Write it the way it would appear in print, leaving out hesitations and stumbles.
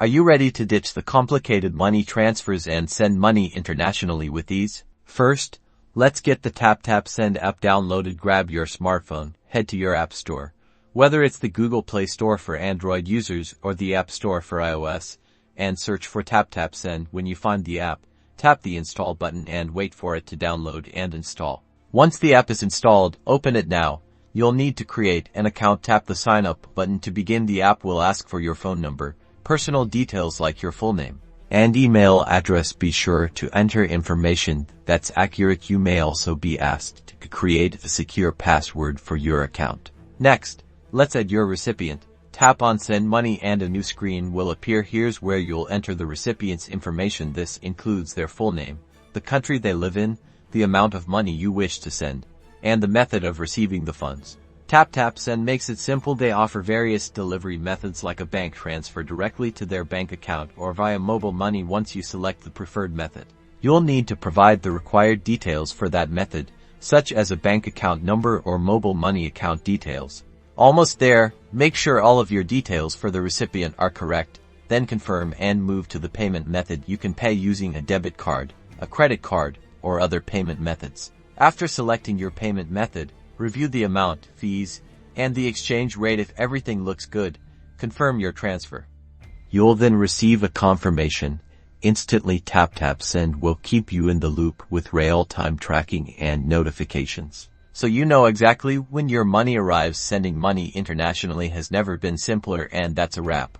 Are you ready to ditch the complicated money transfers and send money internationally with ease? First, let's get the Taptap Send app downloaded. Grab your smartphone, head to your app store. Whether it's the Google Play Store for Android users or the App Store for iOS, and search for Taptap Send. When you find the app, tap the install button and wait for it to download and install. Once the app is installed, open it now. You'll need to create an account. Tap the sign up button to begin. The app will ask for your phone number, personal details like your full name and email address. Be sure to enter information that's accurate. You may also be asked to create a secure password for your account. Next, let's add your recipient. Tap on Send Money and a new screen will appear. Here's where you'll enter the recipient's information. This includes their full name, the country they live in, the amount of money you wish to send, and the method of receiving the funds. Taptap Send makes it simple. They offer various delivery methods like a bank transfer directly to their bank account or via mobile money. Once you select the preferred method, you'll need to provide the required details for that method, such as a bank account number or mobile money account details. Almost there. Make sure all of your details for the recipient are correct, then confirm and move to the payment method. You can pay using a debit card, a credit card, or other payment methods. After selecting your payment method, review the amount, fees, and the exchange rate. If everything looks good, confirm your transfer. You'll then receive a confirmation instantly. Taptap Send will keep you in the loop with real-time tracking and notifications, so you know exactly when your money arrives. Sending money internationally has never been simpler. And that's a wrap.